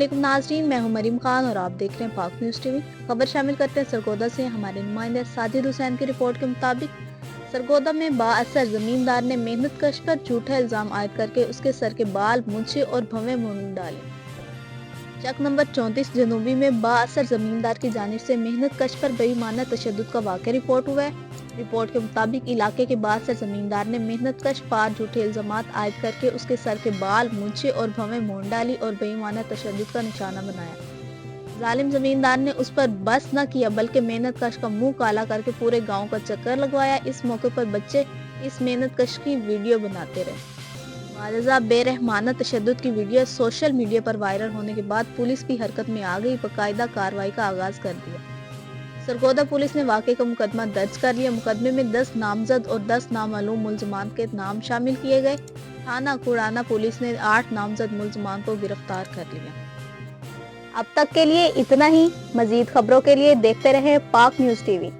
अस्सलामुअलैकुम नाज़रीन, मैं हूं मरीम खान और आप देख रहे हैं पाक न्यूज़ टीवी। खबर शामिल करते हैं सरगोदा से। हमारे नुमाइंदे साजिद हुसैन की रिपोर्ट के मुताबिक सरगोदा में बाअसर जमींदार ने मेहनत कश पर झूठा इल्जाम आयद करके उसके सर के बाल, मूंछें और भवें मूंड डाले। चक नंबर 34 जनूबी में बाअसर जमींदार की जानिब से मेहनत कश पर बेईमाना तशद्दुद का वाक़या रिपोर्ट हुआ है। रिपोर्ट के मुताबिक इलाके के बाअसर जमींदार ने मेहनत कश पर झूठे इल्जामात आयद करके उसके सर के बाल, मूंछें और भवें मूंड डाली और बेईमाना तशद्दुद का निशाना बनाया। जालिम जमींदार ने उस पर बस न किया बल्कि मेहनत कश का मुंह काला करके पूरे गांव का चक्कर लगवाया। इस मौके पर बच्चे इस मेहनत कश की वीडियो बनाते रहे। वालजा बेरहमाना तशद्दुद की वीडियो सोशल मीडिया पर वायरल होने के बाद पुलिस भी हरकत में आ गई, बाकायदा कार्रवाई का आगाज कर दिया। सरगोदा पुलिस ने वाक़े का मुकदमा दर्ज कर लिया। मुकदमे में 10 नामजद और 10 नामालूम मुल्ज़मान के नाम शामिल किए गए। थाना कुड़ाना पुलिस ने 8 नामजद मुल्ज़मान को गिरफ्तार कर लिया। अब तक के लिए इतना ही। मजीद खबरों के लिए देखते रहें पाक न्यूज़ टीवी।